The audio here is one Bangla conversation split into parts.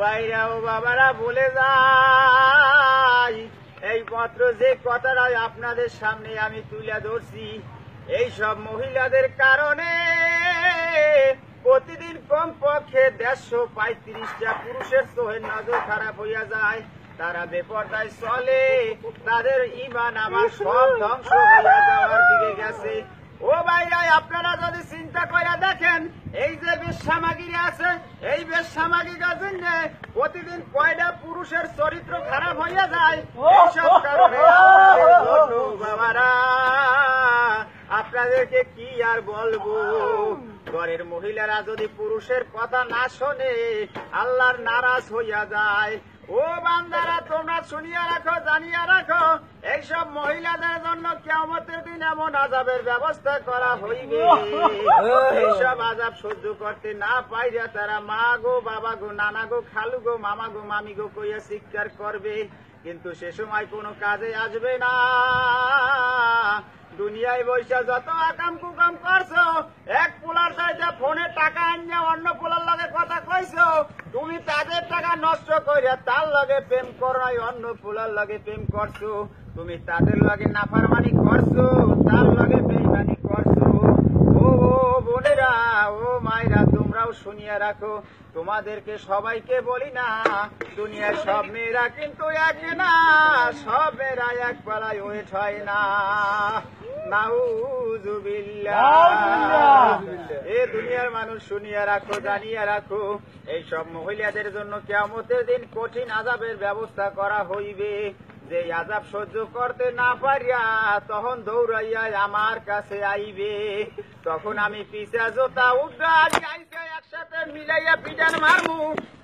ভাইরা ও বাবারা বলে যাই, এই মাত্র যে কথাটা আপনাদের সামনে আমি তুলে ধরছি, এই সব মহিলাদের কারণে প্রতিদিন কমপক্ষে 135টা পুরুষের চোখের নজর খারাপ হইয়া যায়। তারা বেপরদায় চলে, তাদের ঈমান আমার সব ধ্বংস হইয়া যাওয়ার দিকে গেছে। ও ভাইরা, আপনারা যদি চিন্তা করে দেখেন, এই যে বেশ্যামাগিরি আছে, এই বেশ্যামাগিরির জন্য প্রতিদিন কয়টা পুরুষের চরিত্র খারাপ হইয়া যায়। এইসব কারণে বাবারা আপনাদেরকে কি আর বলবো, ঘরের মহিলারা যদি পুরুষের কথা না শোনে আল্লাহর নারাজ হইয়া যায়। ও বান্দারা, তোমরা শুনিয়া রাখো, জানিয়া রাখো, এইসব মহিলাদের জন্য কিয়ামতের দিন এমন আযাবের ব্যবস্থা করা হইবে, এইসব আযাব সহ্য করতে না পাইরা তারা মা গো, বাবা গো, নানা গো, খালু গো, মামা গো, মামি গো কইয়া চিৎকার করবে, কিন্তু সে সময় কোনো কাজে আসবে না। দুনিয়ায় বৈশা যত আকাম কুকাম করছো, এক পোলার চাইতে ফোনে টাকা আনিয়া অন্য পোলার লগে কথা কইছো, তুমি তাদের টাকা নষ্ট করিয়া তার লগে প্রেম করাই অন্য পোলার লগে প্রেম করছো, তুমি তাদের লগে নাফরমানি করছো, তার লগে বেঈমানি করছো। ও বোনেরা, ও মায়েরা, তোমরাও শুনিয়া রাখো, তোমাদেরকে সবাইকে বলি না, দুনিয়ার সব মেয়েরা কিন্তু এক না, সব মেয়েরা এক পাড়ায় ওয়েট হয় না। এ দুনিয়ার মানুষ শুনিয়া রাখো, জানিয়া রাখো, এইসব মহিলাদের জন্য কিয়ামতের দিন কঠিন আযাবের ব্যবস্থা করা হইবে। যে আযাব সহ্য করতে না পারিয়া তখন দৌড়াইয়া আমার কাছে আইবে, তখন আমি পিছা জোতা উড্ডা একসাথে মিলাইয়া পিটান মারমু,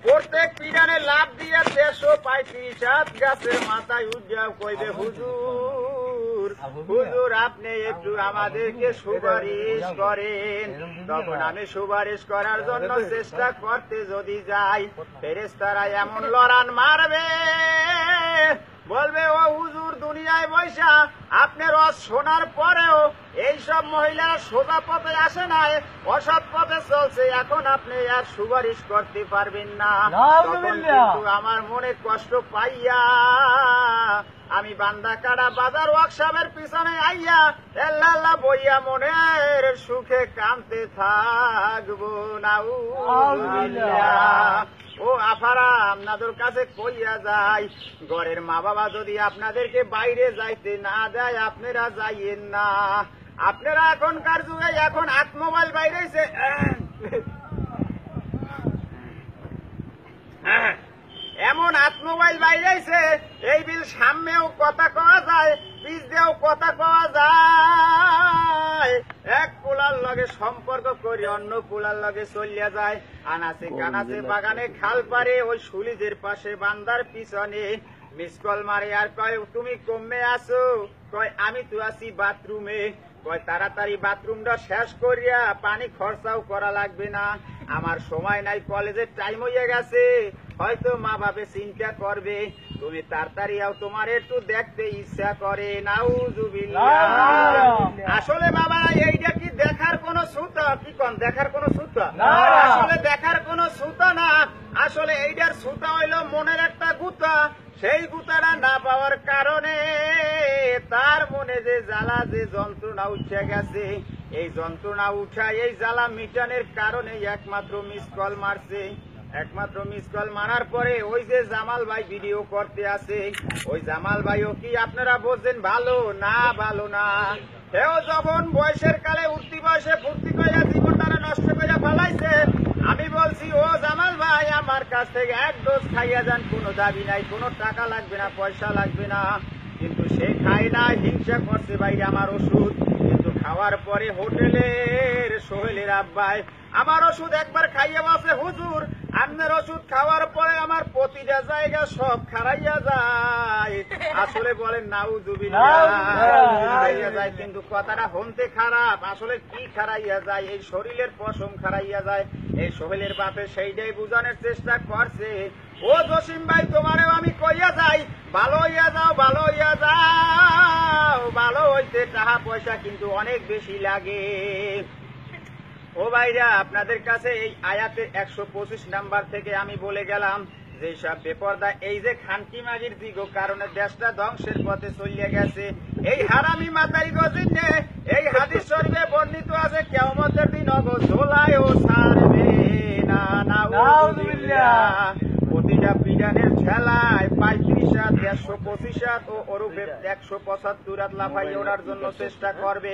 প্রত্যেক পিটানে লাভ দিয়ে 135 গাছের মাথায় উড্ডা কইবে, হুজুর হুজুর আপনি একটু আমাদেরকে সুপারিশ করেন। তখন আমি সুপারিশ করার জন্য চেষ্টা করতে যদি যাই, ফেরেশতারা এমন লড়ান মারবে, বলবে ও হুজুর দুনিয়ায় বৈশা আপনার রস শোনার পরেও এইসব মহিলারা সোজা পথে আসে নাই, অসৎ পথে চলছে, এখন আপনি আর সুপারিশ করতে পারবেন না। কিন্তু আমার মনে কষ্ট পাইয়া আমি বান্দা কাটা বাজার ওয়ার্কশপের পিছনে আইয়া আল্লাহ আল্লাহ বইয়া মনের সুখে কাঁদতে থাকবো। নাউযুবিল্লাহ। ও আফারা, আপনাদের কাছে কইয়া যায়, ঘরের মা বাবা যদি আপনাদেরকে বাইরে যাইতে না দেয় আপনারা যাইয়েন না। আপনারা এখনকার যুগে এখন মোবাইল বাইরেছে, এমন মোবাইল বাইরেছে, এই বিল সামনেও কথা কওয়া যায়, পিছ দিয়েও কথা কওয়া যায়, এক পোলার লগে সম্পর্ক করে অন্য পোলার লগে চলিয়া যায়, আনাচে কানাচে বাগানে খাল পারে ওই সুলিজের পাশে বান্দার পিছনে মিস কল মারে আর কয় তুমি কমে আসো, কয় আমি তো আছি বাথরুমে, কয় তাড়াতাড়ি বাথরুমটা শেষ করিয়া পানি খরচাও করা লাগবে না, আমার সময় নাই, কলেজের টাইম হইয়া গেছে, হয়তো মা বাবা চিন্তা করবে, তুমি তাড়াতাড়ি আও, তোমার একটু দেখতে ইচ্ছা করে। নাউযুবিল্লাহ। আসলে বাবা এইটা কি দেখার কোন সুতা? কি কোন দেখার কোন সুতা? আসলে দেখার কোন সুতা না, আসলে এইটার সুতা হইল মনের একটা গুতা, সেই গুতাটা না পাওয়ার কারণে তার মনে যে জ্বালা, যে যন্ত্রণা উঠে গেছে, এই যন্ত্রণা উঠা, এই জ্বালা মিটানের কারণে একমাত্র মিস কল মারছে। একমাত্র মিস কল মারার পরে ওই যে জামাল ভাই ভিডিও করতে আছে, ওই জামাল ভাইও কি আপনারা বলছেন ভালো না? ভালো না। সেও যখন বয়সের কালে উঠতি বয়সে ফুর্তি কইরা জীবনটা নষ্ট করে ফেলাইছে, আমি বলছি ও জামাল ভাই আমার কাছ থেকে এক ডোজ খাইয়া যান, কোনো দাবি নাই, কোনো টাকা লাগবে না, পয়সা লাগবে না, কিন্তু সে খায় না, হিংসা করছে ভাই আমার ওষুধ, কিন্তু খাওয়ার পরে হোটেলের সোহেলের আব্বাই আমার ওষুধ একবার খাইয়া বসে, হুজুর আপনার ওষুধ খাওয়ার পরে আমার প্রতিটা জায়গা সব খারাইয়া যায়। আসলে বলেন নাউযুবিল্লাহ, খারাইয়া যায়, কিন্তু কথাটা হনতে খারাপ, আসলে কি খারাইয়া যায়? এই শরীরের পশম খারাইয়া যায়। এই সোহেলের বাপে সেইটাই বুঝানোর চেষ্টা করছে, ও জসিম ভাই তোমারেও আমি কইয়া যাই, ভালো হইয়া যাও, ভালো হইয়া যাও, ভালো হইতে টাকা পয়সা কিন্তু অনেক বেশি লাগে। ও ভাইরা, আপনাদের কাছে এই আয়াতের 125 নাম্বার থেকে আমি বলে গেলাম যে সব বেপরদা এই যে খানকি মাগির দিগ কারণে দেশটা ধ্বংসের পথে চলিয়ে গেছে। এই হারামি মাতারি গজিনে এই হাদিস শরীফে বর্ণিত আছে কিয়ামতের দিন অগোলায় ও ছাড়বে না। নাউযুবিল্লাহ। প্রতিটা পিডানের ঠেলায় 35 হাত 125 হাত ও ওরূপে 175 হাত লাফাইয়া ওঠার জন্য চেষ্টা করবে।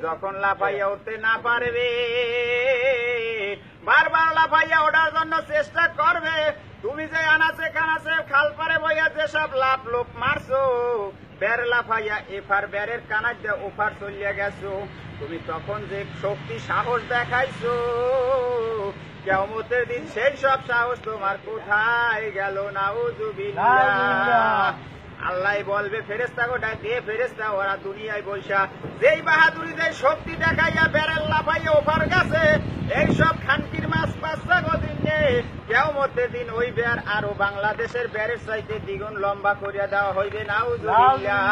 যখন লাফাইয়া উঠতে না পারবে, বারবার লাফাইয়া ওঠার জন্য চেষ্টা করবে, তুমি যে আনাচে কানাচে খাল পারে বইয়া যেসব লাভ লোক মারছো, বের লাফাইয়া এফার বেরের কানার দিয়ে ওফার চলিয়া গেছো, তুমি তখন যে শক্তি সাহস দেখাইছো, কিয়ামতের দিন সেই সব সাহস তোমার কোথায় গেল? নাউযুবিল্লাহ। আল্লাহ বলবে ফেরেশতা গোটা দিয়ে ফেরেশতা ওরা দুনিয়ায় বৈশা যেই বাহাদুরি যে শক্তি দেখাইয়া বেরেল লাফাইয়া ওপার গেছে, এইসব খানকির মাছ পাঁচটা গদিন নেই, কিয়ামতের দিন ওই বের আরো বাংলাদেশের বেরের চাইতে দ্বিগুণ লম্বা করিয়া দেওয়া হইবে। নাউযুবিল্লাহ।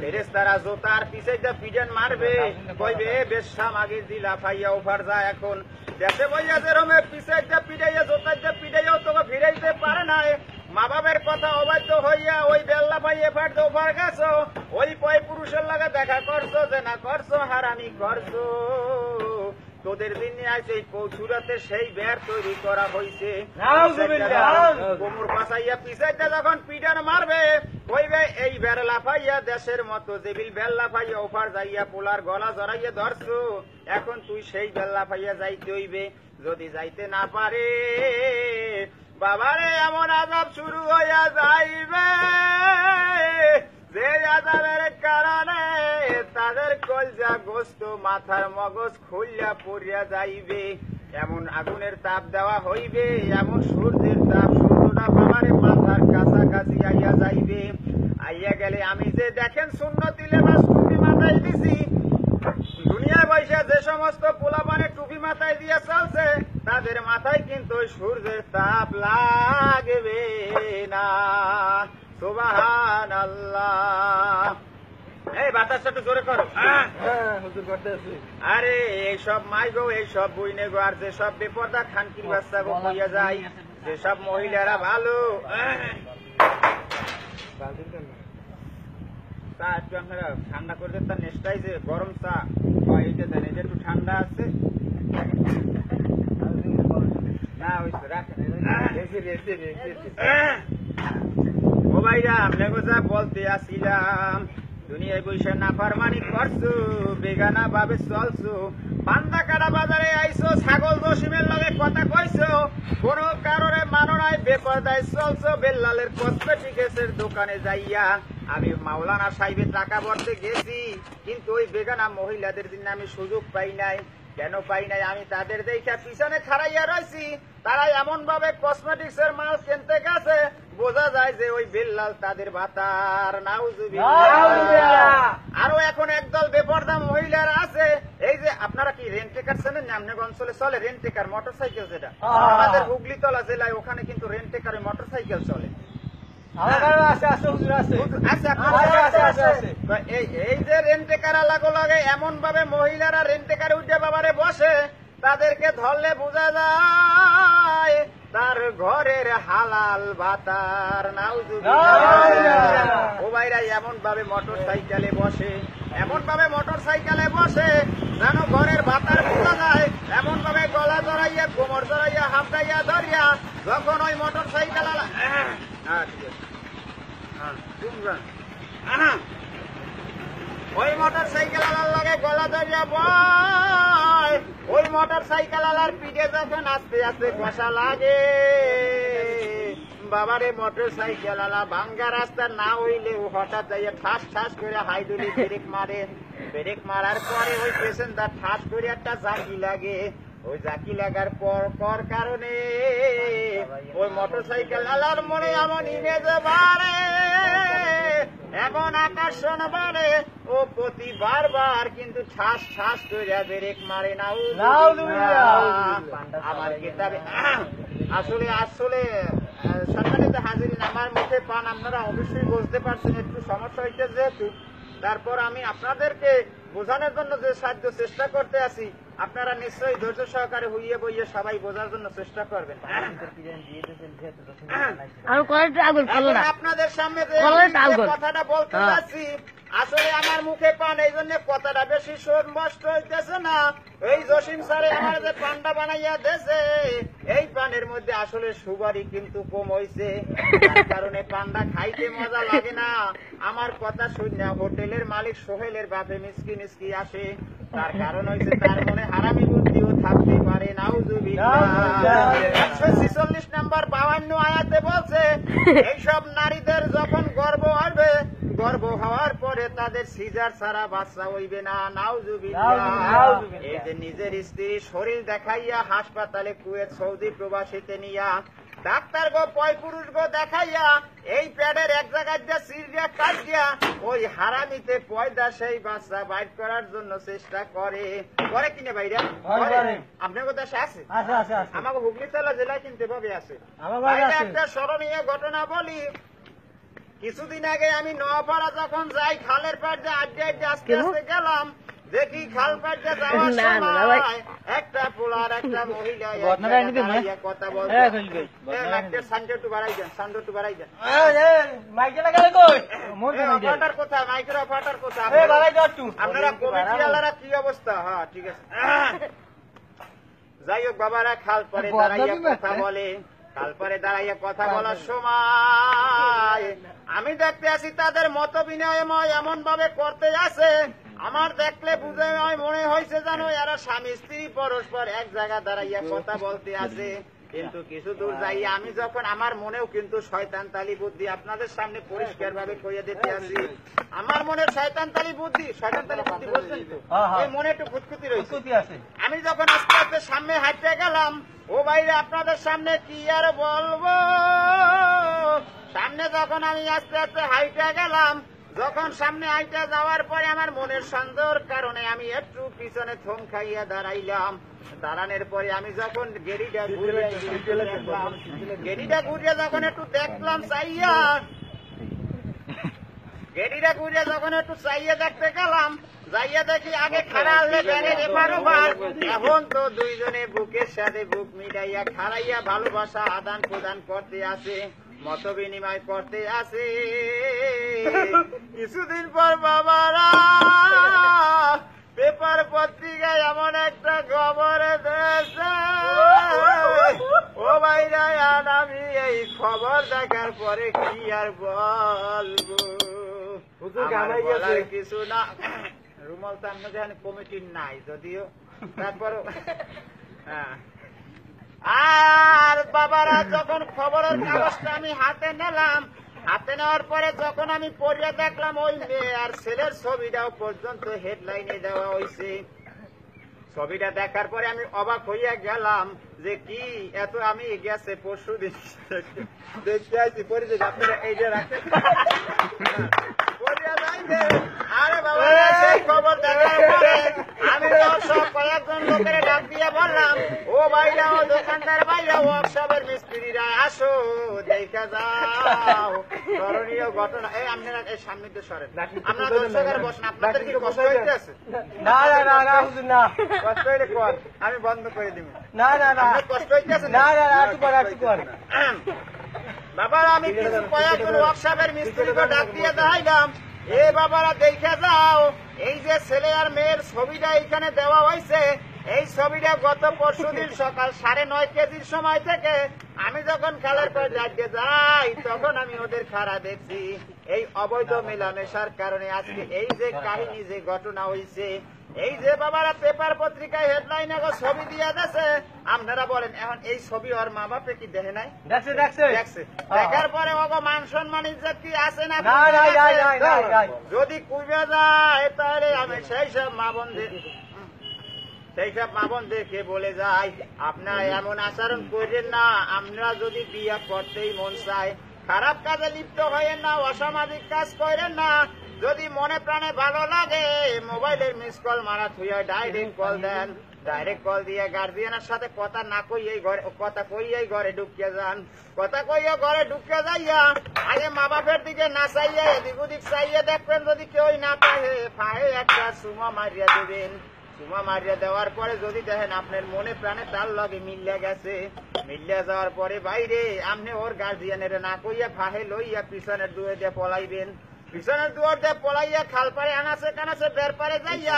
ফেরেশতারা জোতার পিছাইতে পিডেন মারবে, কইবে বেশা মাগির দি লাফাইয়া ওপার যায়। এখন দেশে বইয়া যেরমে পিছাইতে পিডাইয়া জোতাইতে পিডাইয়াও তোকে ফিরাইতে পারে নাই, মা বাবার কথা অবাধ্য হইয়া ওই বেল্লা পাইয়ে ফাটতে ওপার গেছো, ওই পয় পুরুষের লাগে দেখা করছো, যে না করছো হারামি করছো। তোদের দিন আছে এই কৌচুরাতে সেই বের তৈরি করা হয়েছে। কোমর পাশাইয়া পিছাইতে যখন পিডান মারবে, কইবে এই বের লাফাইয়া দেশের মতো যেবিল বেল লাফাইয়া ওপার যাইয়া পোলার গলা জড়াইয়া ধরছো, এখন তুই সেই বেল লাফাইয়া যাইতে হইবে। যদি যাইতে না পারে, বাবারে এমন আযাব শুরু হইয়া যাইবে যে আযাবের কারণে তাদের কলজা গোস্ত মাথার মগজ খুলিয়া পড়িয়া যাইবে। এমন আগুনের তাপ দেওয়া হইবে, এমন সূর্যের তাপ, সূর্যটা বাবারে মাথার কাছাকাছি আইয়া যাইবে। আইয়া গেলে আমি যে দেখেন সুন্নতি লেবাস টুপি মাথায় দিছি, দুনিয়ায় বৈশা যে সমস্ত পোলাপানে টুপি মাথায় দিয়ে চলছে, তাদের মাথায় কিন্তু ওই সূর্যের তাপ লাগবে না। সুবহানাল্লাহ। এই বাতাসটা একটু জোরে করো। আরে এইসব মাই গো, এইসব বইনে গো, আর যেসব বেপরদা খানকির বাচ্চা গো হইয়া যায়, যেসব মহিলারা ভালো চা একটু আপনারা ঠান্ডা করে দেন, তার নেক্সটাই যে গরম চা এইটা দেন, এটা একটু ঠান্ডা আছে না, হয়েছে রাখেন। ও ভাইরা, আপনাকে যা বলতে আসিলাম, দুনিয়ায় বৈশা নাফরমানি করছো, বেগানা ভাবে চলছো, বান্দা কাটা বাজারে আইছো, ছাগল জসিমের লগে কথা কইছো, কোন কারণে মানো নাই, বেপরদায় চলছো। বেল্লালের কসমেটিক্সের দোকানে যাইয়া আমি মাওলানা সাহেবের টাকা ভরতে গেছি, কিন্তু ওই বেগানা মহিলাদের দিন আমি সুযোগ পাই নাই। কেন পাই নাই? আমি তাদের দেখে পিছনে খাড়াইয়া রয়েছি, তারা এমন ভাবে কসমেটিক্স এর মাল কিনতে গেছে, বোঝা যায় যে ওই বেল্লাল তাদের ভাতার। নাউযুবিল্লাহ। আরো এখন একদল বেপরদা মহিলারা আছে, এই যে আপনারা কি রেন্টেকার চেনেন? আপনার অঞ্চলে চলে রেন্টেকার মোটরসাইকেল, যেটা আমাদের হুগলিতলা জেলায়, ওখানে কিন্তু রেন্টেকারে মোটরসাইকেল চলে। এই যে রেন্টেকার লাগে এমন ভাবে মহিলারা রেন্টেকারে উঠে বাবারে বসে, তাদেরকে ধরলে বোঝা যায় তার ঘরের হালাল ভাতার। নাউযুবিল্লাহ। ও ভাইরা, এমন ভাবে মোটর সাইকেলে বসে, এমন ভাবে মোটর সাইকেলে বসে যেন ঘরের ভাতার বোঝা যায়, এমন ভাবে গলা জড়াইয়া কোমর জড়াইয়া হাফটাইয়া ধরিয়া যখন ওই মোটর সাইকেল ওই মোটর সাইকেল আলার লাগে গলা ধরিয়া বয়, ওই মোটর সাইকেল আলার পিঠে যখন আস্তে আস্তে কষা লাগে, বাবারে মোটর সাইকেল আলা ভাঙ্গা রাস্তা না হইলে হঠাৎ যাইয়া ঠাস ঠাস করে হাইডুলি ব্রেক মারে, ব্রেক মারার পরে ওই পেশেন্টার ঠাস করে একটা জাকি লাগে, ওই জাকি লাগার পর কারণে ওই মোটর সাইকেল আলার মনে এমন ইমেজ বাড়ে, এমন আকর্ষণ বাড়ে, ও প্রতি বারবার কিন্তু ঠাস ঠাস করে ব্রেক মারে। আমার কিতাবে আসলে আসলে সম্মানিত হাজিরিন, আমার মুখে পান আপনারা অবশ্যই বুঝতে পারছেন, একটু সমস্যা হইতে যেহেতু, তারপর আমি আপনাদেরকে বোঝানোর জন্য যে সাহায্য চেষ্টা করতে আছি, আপনারা নিশ্চয়ই ধৈর্য সহকারে হইয়ে বইয়ে সবাই বোঝার জন্য চেষ্টা করবেন। আপনাদের সামনে যে কথাটা বলতে যাচ্ছি আসলে আমার মুখে পান, এই জন্য কথাটা বেশি স্পষ্ট হইতেছে না। এই জসিম স্যারে আমার যে পানটা বানাইয়া দেছে, এই পানের মধ্যে আসলে সুগারই কিন্তু কম হয়েছে, তার কারণে পানটা খাইতে মজা লাগে না। আমার কথা শুনে হোটেলের মালিক সোহেলের বাপে মিসকি মিসকি আসে, তার কারণ হয়েছে তার মনে হারামি বুদ্ধিও থাকতে পারে। নাউজুবিল্লাহ। 146 নম্বর 52 আয়াতে বলছে, এইসব নারীদের যখন গর্ভ হবে, গর্ভ হওয়ার পরে তাদের সিজার ছাড়া বাচ্চা হইবে না। নাউজুবিল্লাহ। এই যে নিজের স্ত্রী শরীর দেখাইয়া হাসপাতালে কুয়েত সৌদি প্রবাসীতে নিয়া ডাক্তার গো পয় পুরুষ গো দেখাইয়া এই প্যাডের এক জায়গায় দিয়ে সিরিয়া কাট দিয়া ওই হারামিতে পয়দা সেই বাচ্চা বাইর করার জন্য চেষ্টা করে কিনে বাইরে আপনার দেশে আছে? আমাকে হুগলি জেলা জেলায় কিনতে পাবে আছে। একটা স্মরণীয় ঘটনা বলি। কিছুদিন আগে আমি নোয়াপাড়া যখন যাই, খালের পাড় দিয়ে আড্ডে আড্ডে আস্তে আস্তে গেলাম, দেখি খাল পাড় দিয়ে যাওয়ার সময় একটা পোলার একটা মহিলা কথা বলছে। সান্ডে একটু বাড়াই দেন, সান্ডে একটু বাড়াই দেন। অপারেটর কোথায়? মাইকের অপারেটর কোথায়? আপনারা কমিটি আলারা কি অবস্থা? হ্যাঁ ঠিক আছে। যাই হোক বাবারা খাল পরে দাঁড়াইয়া কথা বলে। তারপরে দাঁড়াইয়া কথা বলার সময় আমি দেখতে আসি তাদের মত বিনিময় এমন ভাবে করতে আছে, আমার দেখলে বুঝে মনে হয়েছে জানো এরা স্বামী স্ত্রী পরস্পর এক জায়গা দাঁড়াইয়া কথা বলতে আছে। কিন্তু কিছু দূর যাই আমি যখন আমার মনেও কিন্তু শয়তান তালি বুদ্ধি আপনাদের সামনে পরিষ্কার ভাবে কইয়া দিতে আসি। আমার মনে শয়তান তালি বুদ্ধি বলছেন তো, এই মনে একটু খুঁতখুতি রয়েছে। আমি যখন আস্তে আস্তে সামনে হাঁটতে গেলাম, ও বাইরে আপনাদের সামনে কি আর বলবো, সামনে যখন আমি আস্তে আস্তে হাইটে গেলাম, যখন সামনে হাইটে যাওয়ার পরে আমার মনের সন্দেহের কারণে আমি একটু পিছনে থম খাইয়া দাঁড়াইলাম। দাঁড়ানোর পরে আমি যখন গেড়িটা ঘুরিয়ে যখন একটু দেখলাম চাইয়া, গেড়িটা ঘুরিয়ে যখন একটু চাইয়া দেখতে গেলাম, যাইয়া দেখি আগে খারাপ এখন তো দুইজনে বুকের সাথে বুক মিলাইয়া খাড়াইয়া ভালোবাসা আদান প্রদান করতে আছে, মত বিনিময় করতে আছে। কিছুদিন পর বাবারা পেপার পত্রিকায় এমন একটা খবর দেশে, ও ভাইরা আমি এই খবর দেখার পরে কি আর বলবো, কিছু না। রুমাল তো আমরা যেখানে কমিটির নাই যদিও, তারপরও আর বাবারা যখন খবরের কাগজটা আমি হাতে নিলাম, হাতে নেওয়ার পরে যখন আমি পড়িয়ে দেখলাম ওই মেয়ে আর ছেলের ছবিটাও পর্যন্ত হেডলাইনে দেওয়া হয়েছে। ছবিটা দেখার পরে আমি অবাক হইয়া গেলাম যে কি এত আমি গেছে পরশু দিন দেখতে আসছি পরিচয় আপনারা এই যে রাখেন। আরে বাবা সেই খবর দেখার পরে আমি সব কয়েকজন লোকের ডাক দিয়ে বললাম, ও ভাইরা ও দোকানদার ভাইরা ওয়ার্কশপের মিস্ত্রিরা আসো দেখা যাও স্মরণীয় ঘটনা। এই আপনারা এই সামনে দিয়ে সরেন, আপনারা দর্শকের বসেন। আপনাদের কি কষ্ট হইতে আছে? না না না না না কষ্ট হইলে কর, আমি বন্ধ করে দিব। না না না কষ্ট হইতে আছে? না না না একটু কর। বাবারা আমি কিছু কয়েকজন ওয়ার্কশপের মিস্ত্রিকে ডাক দিয়ে দেখাইলাম, এ বাবারা দেখে যাও এই যে ছেলে আর মেয়ের ছবিটা এখানে দেওয়া হয়েছে, এই ছবিটা গত পরশুদিন সকাল 9:30 কেজির সময় থেকে আমি যখন খালের পর যাইতে যাই তখন আমি ওদের খাড়া দেখছি। এই অবৈধ মেলামেশার কারণে আজকে এই যে কাহিনী যে ঘটনা হয়েছে, এই যে বাবারা পেপার পত্রিকায় হেডলাইনে ছবি দিয়ে দিয়েছে, আপনারা বলেন এখন এই ছবি ওর মা বাপে কি দেখে নাই? দেখছে। দেখার পরে ওগো মান সম্মান ইজ্জত কি আছে না? যদি কুইবে যায় তাহলে আমি সেই সব মা বোনদেরকে বলে যাই, আপনারা এমন আচরণ করেন না। আমরা যদি বিয়ে করতেই মন চায়, খারাপ কাজে লিপ্ত হয়েন না, অসামাজিক কাজ করেন না। যদি মনে প্রাণে ভালো লাগে মোবাইলের মিস কল মারা থুইয়া ডাইরেক্ট কল দেন, ডাইরেক্ট কল দিয়ে গার্জিয়ানের সাথে কথা না কইয়াই ঘরে ঢুকিয়ে যান। কথা কইয়া ঘরে ঢুকিয়ে যাইয়া আগে মা বাপের দিকে না চাইয়া এদিক ওদিক চাইয়া দেখবেন, যদি কেউ না পাহে একটা সুমা মারিয়া দেবেন। চুমা মারিয়া দেওয়ার পরে যদি দেখেন আপনার মনে প্রাণে তার লগে মিলিয়া গেছে, মিলিয়া যাওয়ার পরে বাইরে আপনি ওর গার্জিয়ানের না কইয়া ফাহে লইয়া পিছনের দুয়ে দিয়ে পলাইবেন, পিছনের দুয়ার দিয়ে পলাইয়া খাল পারে আনাছে কানাছে বের পারে যাইয়া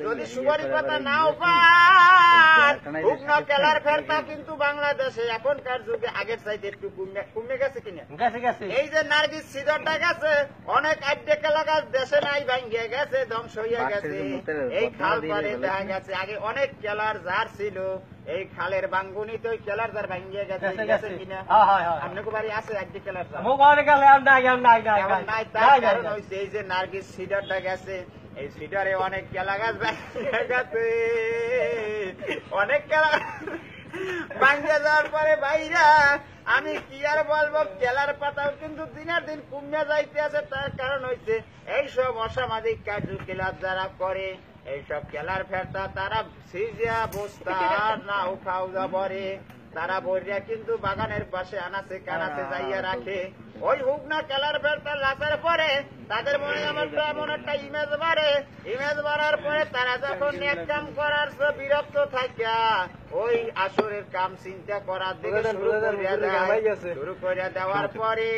যদি সুপারি পাতা নাও পান হুকনা কেলার ফেরতা কিন্তু বাংলাদেশে এখনকার যুগে আগের চাইতে একটু কমে গেছে কিনা? এই যে নার্গিস সিজনটা গেছে, অনেক আড্ডে কেলা গাছ দেশে নাই, ভাঙ্গিয়ে গেছে, ধ্বংস হইয়া গেছে। এই খাল পারে দেখা গেছে আগে অনেক কেলার জার ছিল, এই খালের বাঙ্গুনিতে ওই কেলার জার ভাঙ্গিয়ে গেছে কিনা? আপনাকে বাড়ি আছে আড্ডে কেলার জার? নাই, তার কারণ হয়েছে এই যে নার্গিস সিডারটা গেছে, এই সিডারে অনেক কেলা গাছ ভাঙ্গিয়ে গেছে, অনেক কেলা ভাঙ্গিয়ে যাওয়ার পরে ভাইরা আমি কি আর বলবো, কেলার পাতাও কিন্তু দিনের দিন কমে যাইতে আছে। তার কারণ হয়েছে এইসব অসামাজিক কার্যকলাপ যারা করে, এইসব কেলার ফেরতা তারা সিজিয়া বস্তা নাও খাওয়া বরে, তারা বইরা কিন্তু বাগানের পাশে আনাছে কানাছে যাইয়া রাখে। ওই হুক না কেলার ফেরতা লাচার পরে তাদের মনে আমার এমন একটা ইমেজ বাড়ে, ইমেজ বাড়ার পরে তারা যখন এক কাম করার বিরক্ত থাকিয়া ওই আসরের কাম চিন্তা করার দিকে শুরু করিয়া দেওয়ার পরে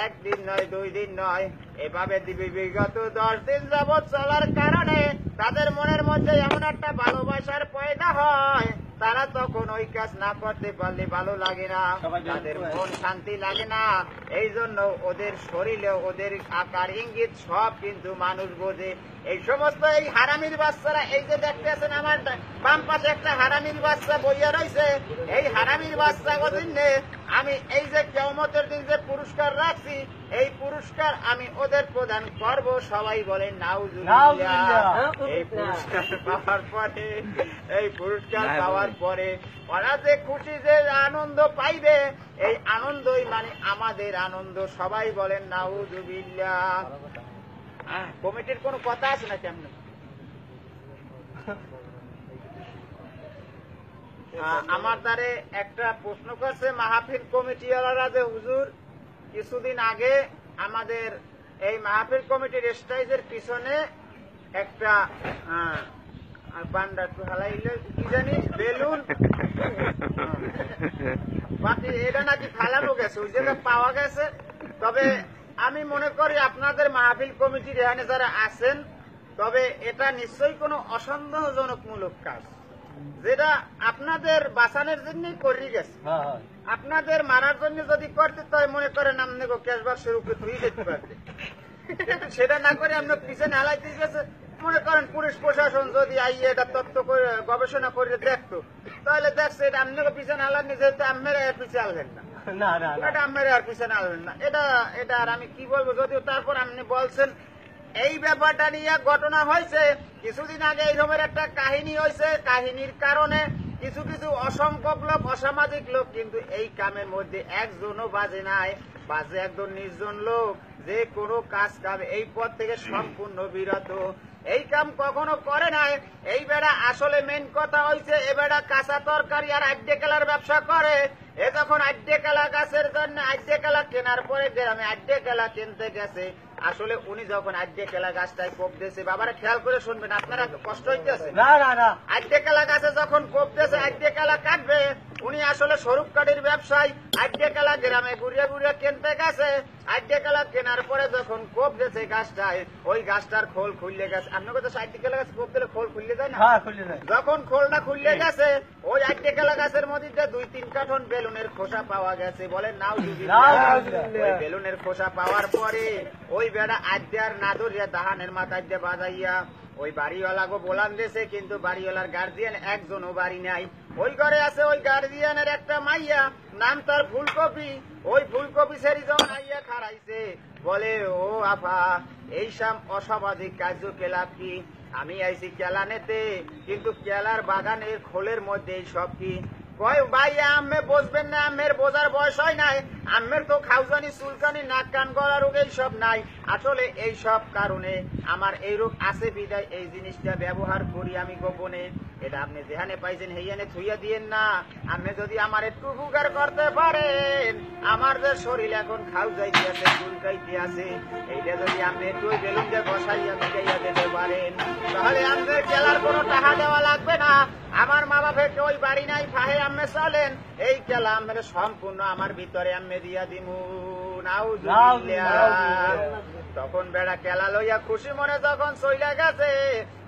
একদিন নয় 2 দিন নয় এভাবে দিবি বিগত 10 দিন যাবৎ চলার কারণে তাদের মনের মধ্যে এমন একটা ভালোবাসার পয়দা হয়, তারা তখন ওই কাজ না করতে পারলে ভালো লাগে না, তাদের মন শান্তি লাগে না। এই জন্য ওদের শরীরে ওদের আকার ইঙ্গিত সব কিন্তু মানুষ বোঝে। এই সমস্ত এই হারামির বাচ্চারা, এই যে দেখতে আছেন আমার বাম পাশে একটা হারামির বাচ্চা বইয়া রয়েছে, এই হারামির বাচ্চা দিনে আমি এই যে কিয়ামতের দিন যে পুরস্কার রাখছি, এই পুরস্কার আমি ওদের প্রদান করব। সবাই বলেন নাউজুবিল্লাহ। এই পুরস্কার পাওয়ার পরে, এই পুরস্কার পাওয়ার পরে ওরা যে খুশি যে আনন্দ পাইবে, এই আনন্দই মানে আমাদের আনন্দ। সবাই বলেন নাউজুবিল্লাহ। কমিটির কোন কথা আছে না কেমন? আমার দ্বারে একটা প্রশ্ন করছে মাহফিল কমিটিওয়ালারা যে হুজুর কিছুদিন আগে আমাদের এই মাহফিল কমিটির স্টেজের পিছনে একটা বান্ডা হালাইলে কি জানি বেলুন বাকি এটা নাকি ফালানো গেছে, ওই জায়গায় পাওয়া গেছে। তবে আমি মনে করি আপনাদের মাহফিল কমিটির এখানে যারা আছেন, তবে এটা নিশ্চয়ই কোনো অসন্দেহজনকমূলক কাজ, যেটা আপনাদের বাঁচানোর জন্যই করে গেছে। আপনাদের মারার জন্য যদি করতে তাই মনে করেন আপনি ক্যাশবাক্সের উপরে ধুয়ে যেতে পারবে, সেটা না করে আপনার পিছনে হালাইতে গেছে। মনে করেন পুলিশ প্রশাসন যদি আইয়ে এটা তত্ত্ব করে গবেষণা করে দেখতো, তাহলে দেখছে এটা আপনাকে পিছনে হালাননি, যেহেতু আপনারা এর পিছিয়ে আনলেন না, এটা আপনারা আর পিছনে আনলেন না। এটা আর আমি কি বলবো, যদিও তারপর আপনি বলছেন এই ব্যাপারটা নিয়ে ঘটনা হয়েছে কিছুদিন আগে, এইরকমের একটা কাহিনী হয়েছে। কাহিনীর কারণে কিছু কিছু অসংখ্যক লোক, অসামাজিক লোক কিন্তু এই কামের মধ্যে একজনও বাজে নাই, বাজে একজন নির্জন লোক, যে কোনো কাজ কাম এই পথ থেকে সম্পূর্ণ বিরত, এই কাম কখনো করে নাই। এই বেড়া আসলে মেন কথা হয়েছে, এ বেড়া কাঁচা তরকারি আর আড্ডে কেলার ব্যবসা করে। এ যখন আড্ডে কেলা গাছের জন্য আড্ডে কেলা কেনার পরে গ্রামে আড্ডে কেলা কিনতে গেছে, আসলে উনি যখন আড্ডে কেলা গাছটায় কোপ দিয়েছে, বাবারা খেয়াল করে শুনবেন, আপনারা কষ্ট হইতেছে না, আড্ডে কেলা গাছে যখন কোপ দিয়েছে আড্ডে কেলা কাটবে, উনি আসলে স্বরূপ কাঠির ব্যবসায়ী। আড্ডে কেলা গ্রামে ঘুরিয়ে ঘুরিয়ে কিনতে গেছে, আড্ডে কেলা কেনার পরে যখন কোপ দিয়েছে গাছটায়, ওই গাছটার খোল খুললে গেছে। আপনার কথা আড্ডে কেলা গাছ কোপ দিলে খোল খুললে যায় না? যখন খোলটা খুললে গেছে, ওই আড্ডে কেলা গাছের মধ্যে 2-3 কার্টন বেলুনের খোসা পাওয়া গেছে। বলেন নাউজুবিল্লাহ। ওই বেলুনের খোসা পাওয়ার পরে ওই বেড়া আড্ডে আর না ধরিয়া দাহানের মাথায় দিয়ে বাজাইয়া ওই বাড়িওয়ালাকে বলান দিয়েছে, কিন্তু বাড়িওয়ালার গার্জিয়ান একজনও বাড়ি নাই। ওই ঘরে আছে ওই গার্জিয়ানের একটা মাইয়া, নাম তার ফুলকপি। ওই ফুলকপি সেরি যখন আইয়া খারাইছে, বলে ও আফা এইসব অসামাজিক কার্যকলাপ কি? আমি আইছি কেলা নেতে, কিন্তু কেলার বাগানের খোলের মধ্যে এইসব কি? কয় ভাই আম্মে বসবেন না, আম্মের বোঝার বয়স হয় নাই, আম্মের তো খাউজানি চুলকানি নাক কান গলা রোগ এইসব নাই। আসলে এইসব কারণে আমার এই রোগ আছে বিদায় এই জিনিসটা ব্যবহার করি আমি গোপনে। এটা আপনি যেখানে পাইছেন সেইখানে থুইয়া দিয়েন না। আপনি যদি আমার একটু উপকার করতে পারেন, আমার যে শরীর এখন খাও যাইতে আছে, চুলকাইতে আছে, এইটা যদি আপনি একটু ওই বেলুন দিয়ে বসাইয়া মিটাইয়া দিতে পারেন, তাহলে আমাদের কেলার কোনো টাকা দেওয়া লাগবে না। আমার মা বাপের ওই বাড়ি নাই, ফাহে আমি চলেন, এই কেলা আমরা সম্পূর্ণ আমার ভিতরে আমি দিয়া দিমু। তখন বেড়া কেলা লইয়া খুশি মনে যখন চইলা গেছে,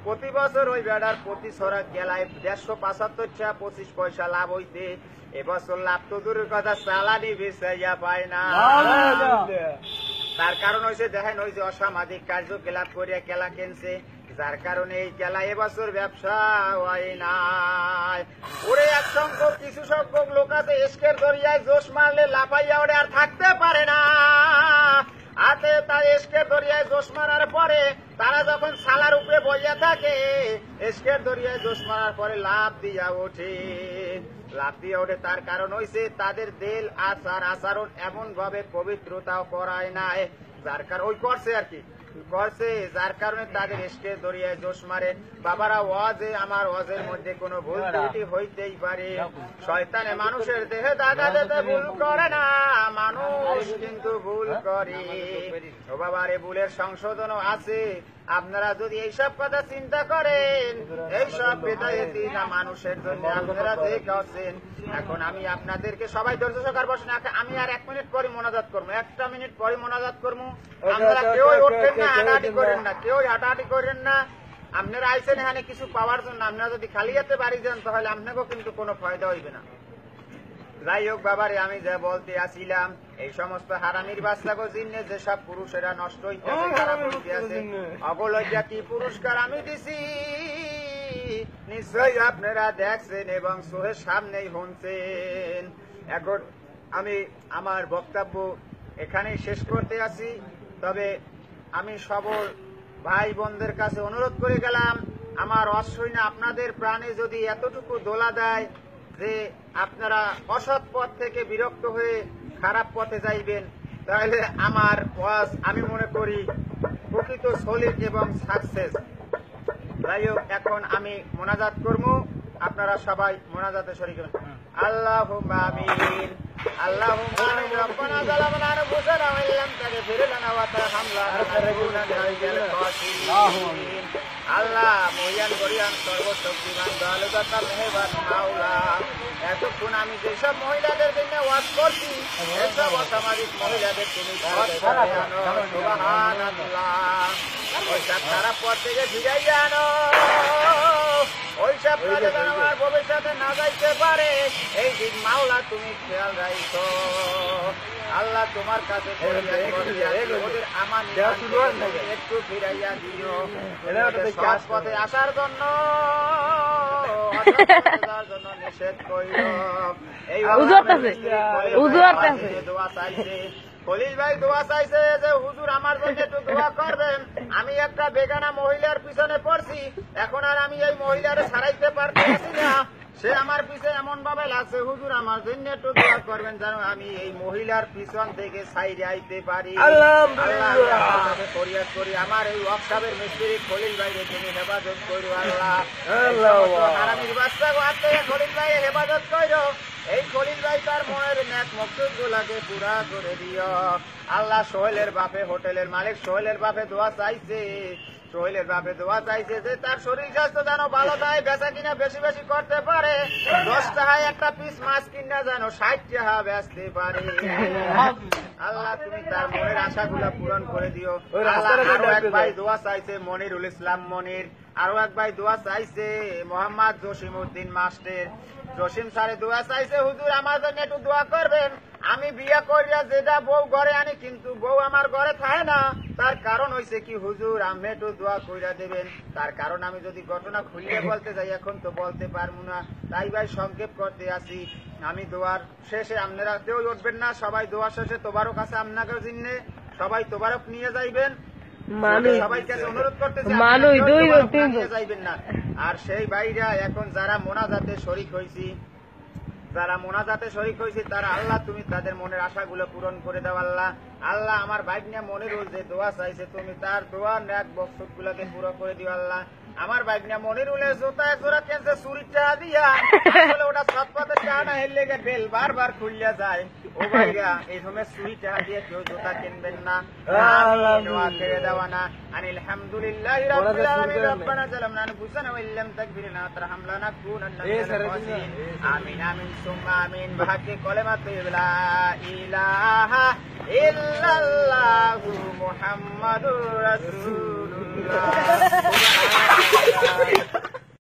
প্রতি বছর ওই বেড়ার প্রতি ছড়া কেলায় 175 টাকা 25 পয়সা লাভ হইতে, এবছর লাভ তো দূরের কথা চালানি বেচাইয়া পায় না। তার কারণ হয়েছে দেখেন ওই যে অসামাজিক কার্যকলাপ করিয়া কেলা কিনছে, যার কারণে এই কেলা এবছর ব্যবসা হয় নাই। ওরে এক সংখ্যক কিছু সংখ্যক লোক আছে এসকের দরিয়ায় জোশ মারলে লাফাইয়া ওরে আর থাকতে পারে না। হাতে তাই এসকের দরিয়ায় জোশ মারার পরে তারা যখন সালার উপরে বইয়া থাকে, এসকের দরিয়ায় জোশ মারার পরে লাভ দিয়া ওঠে, লাভ দিয়ে ওঠে। তার কারণ হইছে তাদের দিল আচার আচরণ এমন ভাবে পবিত্রতাও করায় নাই, যার কারণ ওই করছে আর কি করছে, যার কারণে তাদের এসকে দরিয়ায় জোশ মারে। বাবারা ওয়াজে আমার ওয়াজের মধ্যে কোনো ভুল ত্রুটি হইতেই পারে, শয়তানে মানুষের দেহে দাগা দিতে ভুল করে না, মানুষ কিন্তু ভুল করে। ও বাবারে ভুলের সংশোধনও আছে। আপনারা যদি এইসব কথা চিন্তা করেন, এইসব বেদায়েতি না মানুষের জন্য আপনারা যে করছেন। এখন আমি আপনাদেরকে সবাই ধৈর্য সহকারে বসেন, আমি আর 1 মিনিট পরে মোনাজাত করবো, 1টা মিনিট পরে মোনাজাত করবো। আপনারা কেউ উঠবেন না, হাঁটাহাঁটি করেন না, কেউ হাঁটাহাঁটি করেন না। আপনারা আইসেন এখানে কিছু পাওয়ার জন্য, আপনারা যদি খালি হাতে বাড়ি যান তাহলে আপনাকেও কিন্তু কোনো ফায়দা হইবে না। যাই হোক বাবারে, আমি যা বলতে আসিলাম, এই সমস্ত হারামির বাচ্চাগো জিন্নে যেসব পুরুষেরা নষ্ট হইতেছে, তারা বলতে আছে অবলজ্জা কি পুরস্কার আমি দিছি, নিশ্চয়ই আপনারা দেখছেন এবং চোখের সামনেই শুনছেন। এখন আমি আমার বক্তব্য এখানেই শেষ করতে আছি। তবে আমি সবল ভাই বোনদের কাছে অনুরোধ করে গেলাম, আমার অশ্বই না আপনাদের প্রাণে যদি এতটুকু দোলা দেয় যে আপনারা অসৎ পথ থেকে বিরক্ত হয়ে খারাপ পথে যাইবেন, তাহলে আমার ওয়াজ আমি মনে করি প্রকৃত সলিড এবং সাকসেস। যাই হোক, এখন আমি মোনাজাত করবো, আপনারা সবাই মোনাজাতে শরীক হবেন। আল্লাহুম্মা আমিন। আল্লাহুম্মা আমিন। রব্বানা যালামনা আনফুসানা ওয়া ইল্লাম তাগফির লানা ওয়া তারহামনা লানাকুনান্না মিনাল খাসিরিন। আল্লাহ মহিয়ান গরিয়ান সর্বশক্তিমান দয়ালুদাতা মেহেরবান মাওলা, এতক্ষণ আমি যেসব মহিলাদের জন্য ওয়াজ করছি, এসব অসামাজিক মহিলাদের তুমি সুবহানাল্লাহ, ওইসব খারাপ পথ থেকে ফিরাইয়া আনো, ওইসব কাজে যেন আমার ভবিষ্যতে না যাইতে পারে, এই দিন মাওলা তুমি খেয়াল রাখো। আল্লাহ তোমার কাছে ওদের আমার একটু ফিরাইয়া দিও, সৎ পথে আসার জন্য নিষেধ করিল। এই দোয়া চাইছে খলিল ভাই, দোয়া চাইছে যে হুজুর আমার জন্য একটু দোয়া করবেন। আমি একটা বেগানা মহিলার পিছনে পড়ছি, এখন আর আমি এই মহিলার ছাড়াইতে পারতেছি না, সে আমার পিছে এমন ভাবে লাগছে, হুজুর আমার জন্য একটু দোয়া করবেন যেন আমি এই মহিলার পিছন থেকে সাইডে আইতে পারি। ফরিয়াদ করি আমার এই ওয়াকশাপের মিস্ত্রি খলিল ভাইকে তুমি হেফাজত করো। আল্লাহ হারামির বাচ্চা হাত থেকে খলিল ভাই হেফাজত করো। এই খলিল ভাই তার মনের ন্যাক মকসুদ গুলাকে পুরা করে দিও। আল্লাহ সোহেলের বাপে, হোটেলের মালিক সোহেলের বাপে দোয়া চাইছে, সোহেলের বাপে দোয়া চাইছে যে তার শরীর স্বাস্থ্য যেন ভালো থাকে, বেচা কিনা বেশি বেশি করতে পারে, 10 টাকায় একটা পিস মাছ কিনা যেন 60 টাকা বেচতে পারে। আল্লাহ তুমি তার মনের আশাগুলা পূরণ করে দিও। আরো এক ভাই দোয়া চাইছে মনিরুল ইসলাম মনির, আরো এক ভাই দোয়া চাইছে মোহাম্মদ জসিম উদ্দিন মাস্টার, জসিম স্যারে দোয়া চাইছে হুজুর আমার জন্য একটু দোয়া করবেন, আমি বিয়ে করিয়া যেটা বউ ঘরে আনি কিন্তু বউ আমার ঘরে থাকে না, তার কারণ হয়েছে কি হুজুর আমি একটু দোয়া কইরা দেবেন। তার কারণ আমি যদি ঘটনা খুলিয়ে বলতে যাই এখন তো বলতে পারবো না, তাই ভাই সংক্ষেপ করতে আসি। আমি দোয়ার শেষে আপনারা কেউ উঠবেন না, সবাই দোয়ার শেষে তোবারক আছে আপনাকে জিন্নে, সবাই তোবারক নিয়ে যাইবেন, সবাই কাছে অনুরোধ করতেছি নিয়ে যাইবেন না। আর সেই ভাইরা এখন যারা মোনাজাতে শরীক হয়েছি যারা মোনাজাতে শরীক হয়েছে তারা আল্লাহ তুমি তাদের মনের আশাগুলো পূরণ করে দাও আল্লাহ। আল্লাহ আমার ভাগ্নে মনিরুল যে দোয়া চাইছে তুমি তার দোয়া নেক বকশত গুলাকে পুরো করে দিও আল্লাহ। আমার ভাগ্নে মনিরুলের জোতা জোড়া কেনছে চুরির টাকা দিয়া, আসলে ওটা সৎপথের টাকা না, এর লেগে বেল বারবার খুলিয়া যায়। ও ভাইয়া এই সময় চুরি টাকা দিয়ে কেউ জোতা কিনবেন না। ছেড়ে দেওয়া না। আলহামদুলিল্লাহি রাব্বিল আলামিন। রব্বানা যালামনা আনফুসানা ওয়া ইল্লাম তাগফির লানা ওয়া তারহামনা লানাকুনান্না মিনাল খাসিরিন। আমিন আমিন সুম্মা আমিন। বাহাকে কলেমাতে লা ইলাহা ইল্লাল্লাহু মুহাম্মাদুর রাসূলুল্লাহ।